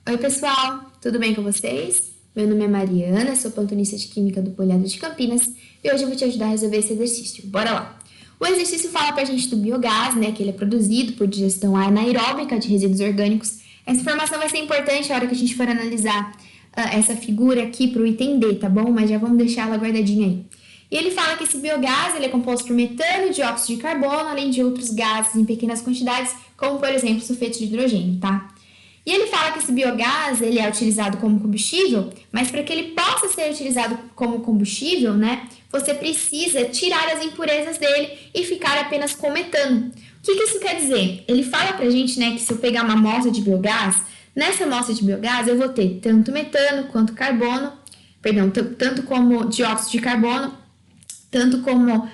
Oi, pessoal, tudo bem com vocês? Meu nome é Mariana, sou plantonista de Química do Poliado de Campinas e hoje eu vou te ajudar a resolver esse exercício. Bora lá! O exercício fala pra gente do biogás, né, que ele é produzido por digestão anaeróbica de resíduos orgânicos. Essa informação vai ser importante na hora que a gente for analisar essa figura aqui pro item D, tá bom? Mas já vamos deixar ela guardadinha aí. E ele fala que esse biogás ele é composto por metano, dióxido de carbono, além de outros gases em pequenas quantidades, como, por exemplo, sulfeto de hidrogênio, tá? E ele fala que esse biogás ele é utilizado como combustível, mas para que ele possa ser utilizado como combustível, né, você precisa tirar as impurezas dele e ficar apenas com metano. O que isso quer dizer? Ele fala pra gente, né, que se eu pegar uma amostra de biogás, nessa amostra de biogás eu vou ter tanto metano quanto carbono, tanto como dióxido de carbono, tanto como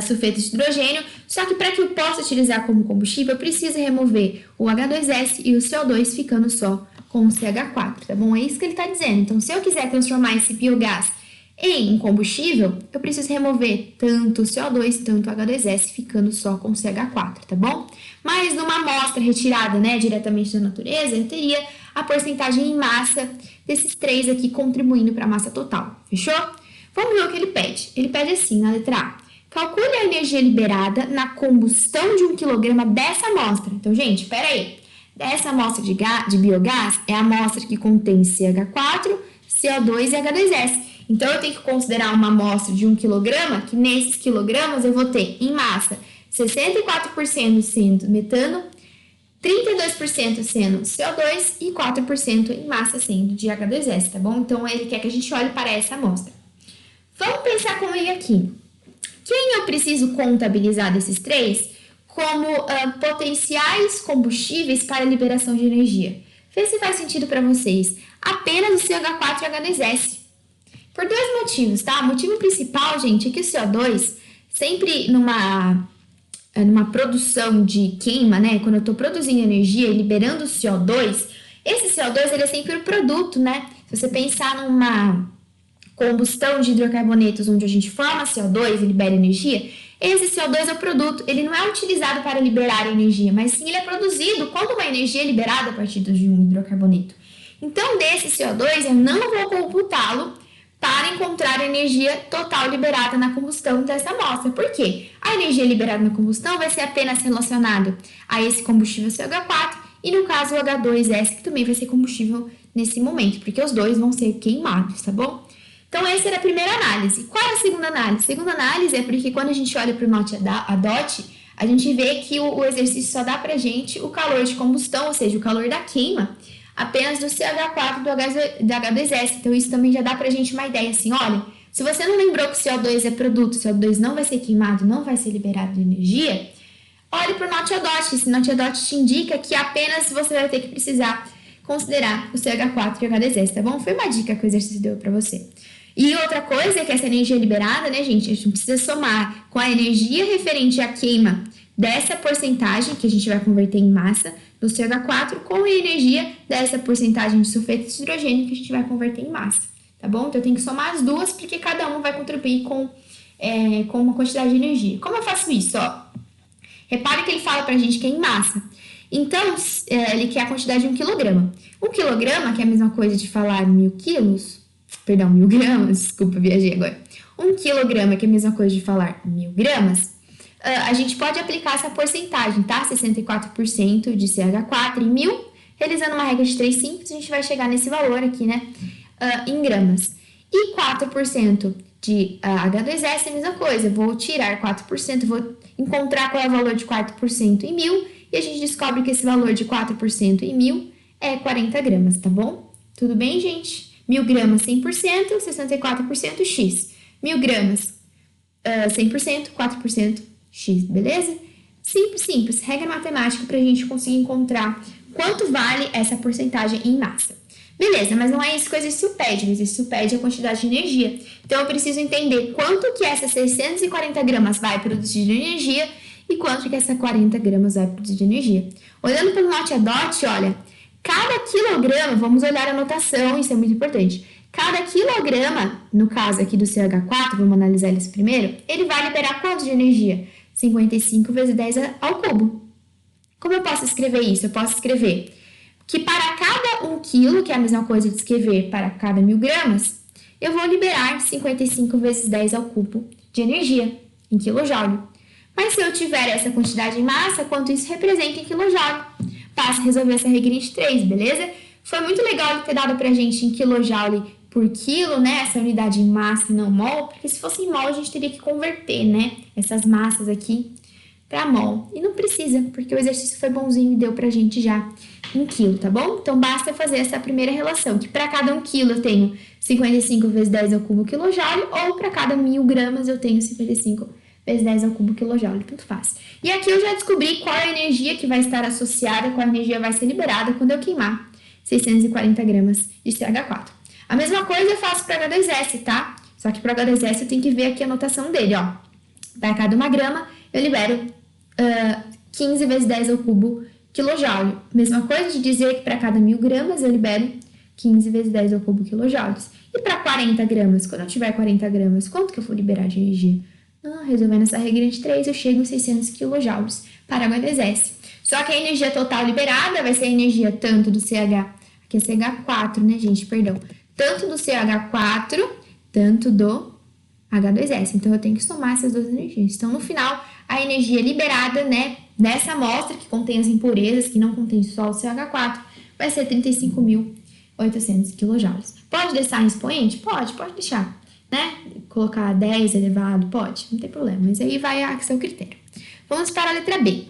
sulfeto de hidrogênio, só que para que eu possa utilizar como combustível, eu preciso remover o H2S e o CO2, ficando só com o CH4, tá bom? É isso que ele está dizendo. Então, se eu quiser transformar esse biogás em um combustível, eu preciso remover tanto o CO2, tanto o H2S, ficando só com o CH4, tá bom? Mas numa amostra retirada, né, diretamente da natureza, eu teria a porcentagem em massa desses três aqui contribuindo para a massa total, fechou? Vamos ver o que ele pede. Ele pede assim, na letra A. Calcule a energia liberada na combustão de 1 kg dessa amostra. Então, gente, espera aí. Dessa amostra de biogás é a amostra que contém CH4, CO2 e H2S. Então, eu tenho que considerar uma amostra de 1 kg, que nesses quilogramas eu vou ter em massa 64% sendo metano, 32% sendo CO2 e 4% em massa sendo de H2S, tá bom? Então, ele quer que a gente olhe para essa amostra. Vamos pensar comigo aqui. Quem eu preciso contabilizar desses três como potenciais combustíveis para a liberação de energia? Vê se faz sentido para vocês. Apenas o CH4 e o H2S. Por dois motivos, tá? O motivo principal, gente, é que o CO2, sempre numa produção de queima, né? Quando eu estou produzindo energia e liberando o CO2, esse CO2 ele é sempre o produto, né? Se você pensar numa combustão de hidrocarbonetos, onde a gente forma CO2 e libera energia, esse CO2 é o produto, ele não é utilizado para liberar energia, mas sim ele é produzido como uma energia liberada a partir de um hidrocarboneto. Então, desse CO2, eu não vou computá-lo para encontrar a energia total liberada na combustão dessa amostra. Por quê? A energia liberada na combustão vai ser apenas relacionada a esse combustível CH4 e, no caso, o H2S, que também vai ser combustível nesse momento, porque os dois vão ser queimados, tá bom? Então, essa era a primeira análise. Qual é a segunda análise? A segunda análise é porque quando a gente olha para o NOT-ADOT, a gente vê que o exercício só dá para a gente o calor de combustão, ou seja, o calor da queima, apenas do CH4 e do H2S. Então, isso também já dá para a gente uma ideia assim, olha, se você não lembrou que o CO2 é produto, o CO2 não vai ser queimado, não vai ser liberado de energia, olhe para o NOT-ADOT. Esse NOT-ADOT te indica que apenas você vai ter que precisar considerar o CH4 e o H2S, tá bom? Foi uma dica que o exercício deu para você. E outra coisa é que essa energia liberada, né, gente, a gente precisa somar com a energia referente à queima dessa porcentagem, que a gente vai converter em massa, do CH4, com a energia dessa porcentagem de sulfeto de hidrogênio, que a gente vai converter em massa, tá bom? Então, eu tenho que somar as duas, porque cada um vai contribuir com uma quantidade de energia. Como eu faço isso? Ó, repare que ele fala pra gente que é em massa. Então, ele quer a quantidade de 1 kg. 1 kg, que é a mesma coisa de falar 1.000 gramas, desculpa, viajei agora. 1 kg, que é a mesma coisa de falar 1.000 gramas, a gente pode aplicar essa porcentagem, tá? 64% de CH4 em 1.000, realizando uma regra de 3 simples, a gente vai chegar nesse valor aqui, né? Em gramas. E 4% de H2S é a mesma coisa, eu vou tirar 4%, vou encontrar qual é o valor de 4% em 1.000, e a gente descobre que esse valor de 4% em 1.000 é 40 gramas, tá bom? Tudo bem, gente? 1.000 gramas, 100%, 64% X. 1.000 gramas, 100%, 4% X, beleza? Simples, simples. Regra matemática para a gente conseguir encontrar quanto vale essa porcentagem em massa. Beleza, mas não é isso que o exercício pede. O exercício pede a quantidade de energia. Então, eu preciso entender quanto que essas 640 gramas vai produzir de energia e quanto que essas 40 gramas vai produzir de energia. Olhando pelo NOT-ADOT, olha, cada quilograma, vamos olhar a notação, isso é muito importante. Cada quilograma, no caso aqui do CH4, vamos analisar eles primeiro, ele vai liberar quanto de energia? 55 vezes 10 ao cubo. Como eu posso escrever isso? Eu posso escrever que para cada 1 kg quilo, que é a mesma coisa de escrever para cada 1.000 gramas, eu vou liberar 55 vezes 10 ao cubo de energia, em quilojoule. Mas se eu tiver essa quantidade em massa, quanto isso representa em quilojoule? Passa a resolver essa regrinha de 3, beleza? Foi muito legal ele ter dado pra gente em quilojoule por quilo, né? Essa unidade em massa e não mol, porque se fosse em mol a gente teria que converter, né? Essas massas aqui para mol. E não precisa, porque o exercício foi bonzinho e deu pra gente já em quilo, tá bom? Então basta fazer essa primeira relação, que para cada 1 quilo eu tenho 55 vezes 10 ao cubo quilojoule, ou para cada 1.000 gramas eu tenho 55 vezes 10 ao cubo quilojoule, tanto faz. E aqui eu já descobri qual é a energia que vai estar associada, qual energia vai ser liberada quando eu queimar 640 gramas de CH4. A mesma coisa eu faço para H2S, tá? Só que para H2S eu tenho que ver aqui a notação dele, ó. Para cada 1 grama eu libero 15 vezes 10 ao cubo quilojoule. Mesma coisa de dizer que para cada 1.000 gramas eu libero 15 vezes 10 ao cubo quilojoules. E para 40 gramas, quando eu tiver 40 gramas, quanto que eu vou liberar de energia? Resolvendo essa regra de 3, eu chego em 600 kJ para H2S. Só que a energia total liberada vai ser a energia tanto do CH, aqui é CH4, né, gente? Perdão. Tanto do CH4, tanto do H2S. Então, eu tenho que somar essas duas energias. Então, no final, a energia liberada, né, nessa amostra que contém as impurezas, que não contém só o CH4, vai ser 35.800 kJ. Pode deixar em expoente? Pode deixar. Né? Colocar 10 elevado, pode, não tem problema, mas aí vai a seu critério. Vamos para a letra B.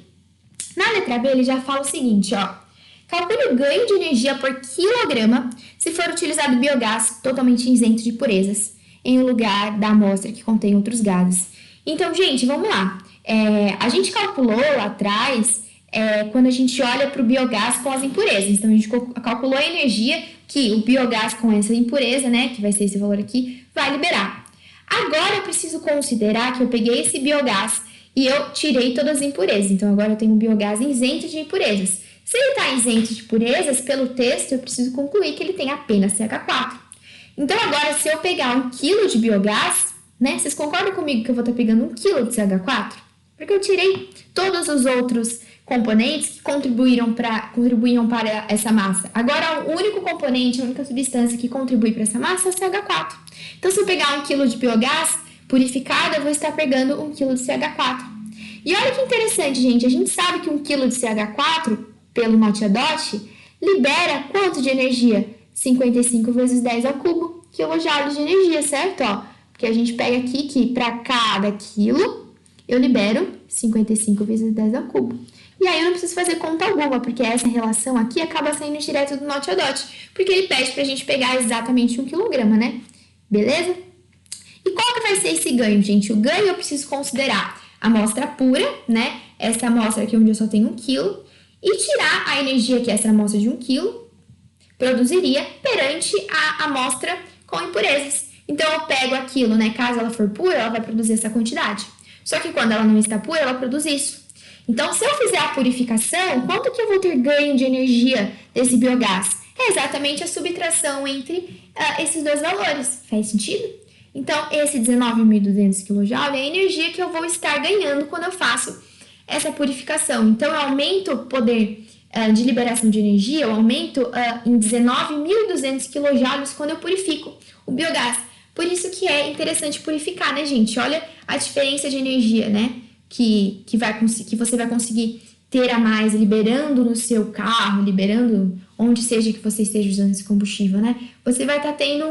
Na letra B, ele já fala o seguinte, ó. Calcule o ganho de energia por quilograma se for utilizado biogás totalmente isento de impurezas, em lugar da amostra que contém outros gases. Então, gente, vamos lá. A gente calculou lá atrás, quando a gente olha para o biogás com as impurezas. Então, a gente calculou a energia que o biogás com essa impureza, né, que vai ser esse valor aqui, vai liberar. Agora eu preciso considerar que eu peguei esse biogás e eu tirei todas as impurezas. Então, agora eu tenho um biogás isento de impurezas. Se ele está isento de impurezas, pelo texto, eu preciso concluir que ele tem apenas CH4. Então, agora, se eu pegar 1 kg de biogás, né, vocês concordam comigo que eu vou estar pegando 1 kg de CH4? Porque eu tirei todos os outros componentes que contribuíam para essa massa. Agora, o único componente, a única substância que contribui para essa massa é o CH4. Então, se eu pegar 1 kg de biogás purificado, eu vou estar pegando 1 kg de CH4. E olha que interessante, gente. A gente sabe que 1 kg de CH4, pelo NOT-A-DOT, libera quanto de energia? 55 vezes 10 ao cubo quilojoules de energia, certo? Ó, porque a gente pega aqui que para cada quilo, eu libero 55 vezes 10 ao cubo. E aí eu não preciso fazer conta alguma, porque essa relação aqui acaba saindo direto do NOT-A-DOT, porque ele pede pra gente pegar exatamente 1 quilograma, né? Beleza? E qual que vai ser esse ganho, gente? O ganho eu preciso considerar a amostra pura, né? Essa amostra aqui onde eu só tenho 1 quilo, e tirar a energia que essa amostra de 1 quilo produziria perante a amostra com impurezas. Então, eu pego aquilo, né? Caso ela for pura, ela vai produzir essa quantidade. Só que quando ela não está pura, ela produz isso. Então, se eu fizer a purificação, quanto que eu vou ter ganho de energia desse biogás? É exatamente a subtração entre esses dois valores. Faz sentido? Então, esse 19.200 kJ é a energia que eu vou estar ganhando quando eu faço essa purificação. Então, eu aumento o poder de liberação de energia, eu aumento em 19.200 kJ quando eu purifico o biogás. Por isso que é interessante purificar, né, gente? Olha a diferença de energia, né? Que você vai conseguir ter a mais liberando no seu carro, liberando onde seja que você esteja usando esse combustível, né? Você vai estar tendo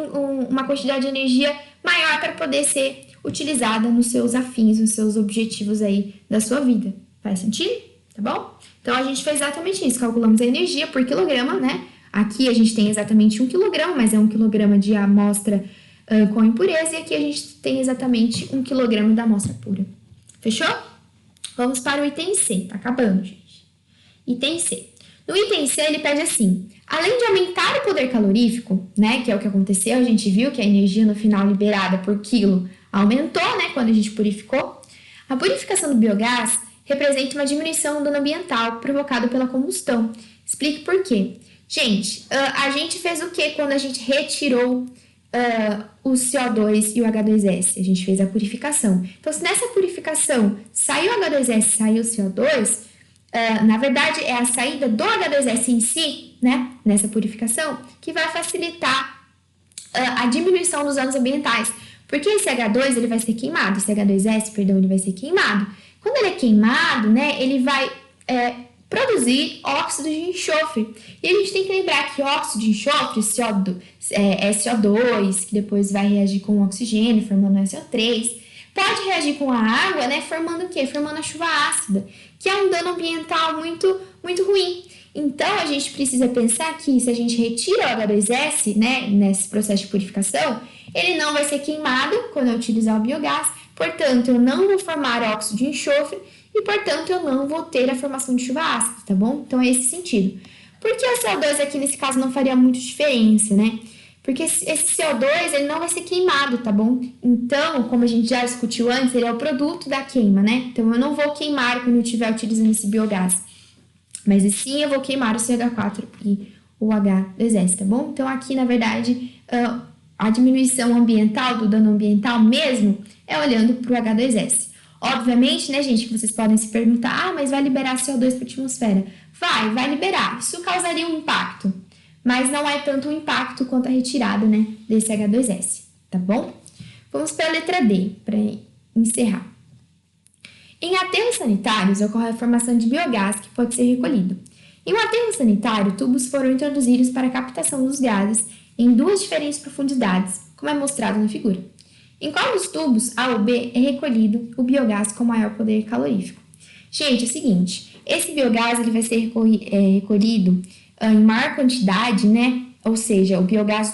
uma quantidade de energia maior para poder ser utilizada nos seus afins, nos seus objetivos aí da sua vida. Faz sentido? Tá bom? Então, a gente fez exatamente isso. Calculamos a energia por quilograma, né? Aqui a gente tem exatamente 1 quilograma, mas é 1 quilograma de amostra com impureza. E aqui a gente tem exatamente 1 quilograma da amostra pura. Fechou? Vamos para o item C. Tá acabando, gente. Item C. No item C, ele pede assim: além de aumentar o poder calorífico, né, que é o que aconteceu, a gente viu que a energia no final liberada por quilo aumentou, né, quando a gente purificou. A purificação do biogás representa uma diminuição do dano ambiental provocado pela combustão. Explique por quê. Gente, a gente fez o que quando a gente retirou o CO2 e o H2S? A gente fez a purificação. Então, se nessa purificação saiu o H2S, saiu o CO2, Na verdade, é a saída do H2S em si, né, nessa purificação, que vai facilitar a diminuição dos danos ambientais. Porque esse H2 ele vai ser queimado, esse H2S, perdão, ele vai ser queimado. Quando ele é queimado, né, ele vai produzir óxido de enxofre. E a gente tem que lembrar que óxido de enxofre, SO2, que depois vai reagir com o oxigênio, formando SO3, pode reagir com a água, né, formando o quê? Formando a chuva ácida, que é um dano ambiental muito, muito ruim. Então, a gente precisa pensar que se a gente retira o H2S, né, nesse processo de purificação, ele não vai ser queimado quando eu utilizar o biogás, portanto, eu não vou formar óxido de enxofre e, portanto, eu não vou ter a formação de chuva ácida, tá bom? Então, é esse sentido. Por que o CO2 aqui, nesse caso, não faria muita diferença, né? Porque esse CO2, ele não vai ser queimado, tá bom? Então, como a gente já discutiu antes, ele é o produto da queima, né? Então, eu não vou queimar quando eu estiver utilizando esse biogás. Mas sim, eu vou queimar o CH4 e o H2S, tá bom? Então, aqui, na verdade, a diminuição ambiental, do dano ambiental mesmo, é olhando para o H2S. Obviamente, né, gente, que vocês podem se perguntar, mas vai liberar CO2 para a atmosfera? Vai liberar. Isso causaria um impacto, mas não é tanto um impacto quanto a retirada, né, desse H2S, tá bom? Vamos para a letra D, para encerrar. Em aterros sanitários, ocorre a formação de biogás que pode ser recolhido. Em um aterro sanitário, tubos foram introduzidos para a captação dos gases em duas diferentes profundidades, como é mostrado na figura. Em qual dos tubos, A ou B, é recolhido o biogás com maior poder calorífico? Gente, é o seguinte, esse biogás ele vai ser recolhido em maior quantidade, né? Ou seja, o biogás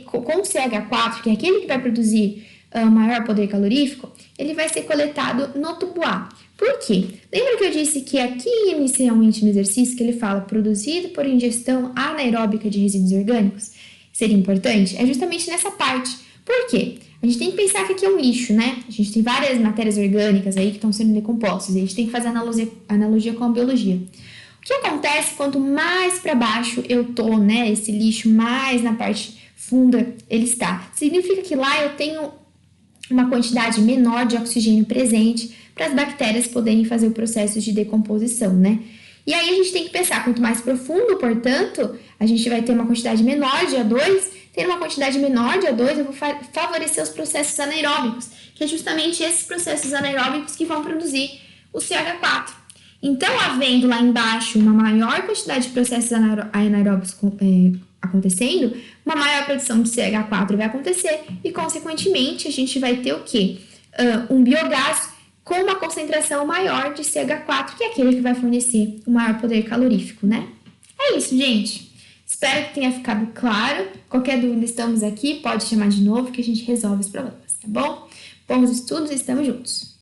com CH4, que é aquele que vai produzir maior poder calorífico, ele vai ser coletado no tubo A. Por quê? Lembra que eu disse que aqui inicialmente no exercício que ele fala produzido por ingestão anaeróbica de resíduos orgânicos? Seria importante? É justamente nessa parte. Por quê? A gente tem que pensar que aqui é um lixo, né? A gente tem várias matérias orgânicas aí que estão sendo decompostas. E a gente tem que fazer analogia com a biologia. O que acontece quanto mais para baixo eu tô, né? Esse lixo mais na parte funda ele está. Significa que lá eu tenho uma quantidade menor de oxigênio presente para as bactérias poderem fazer o processo de decomposição, né? E aí a gente tem que pensar, quanto mais profundo, portanto, a gente vai ter uma quantidade menor de O2, tendo uma quantidade menor de O2, eu vou favorecer os processos anaeróbicos, que é justamente esses processos anaeróbicos que vão produzir o CH4. Então, havendo lá embaixo uma maior quantidade de processos anaeróbicos acontecendo, uma maior produção de CH4 vai acontecer e, consequentemente, a gente vai ter o quê? Um biogás com uma concentração maior de CH4, que é aquele que vai fornecer o maior poder calorífico, né? É isso, gente. Espero que tenha ficado claro. Qualquer dúvida, estamos aqui. Pode chamar de novo que a gente resolve os problemas, tá bom? Bons estudos e estamos juntos.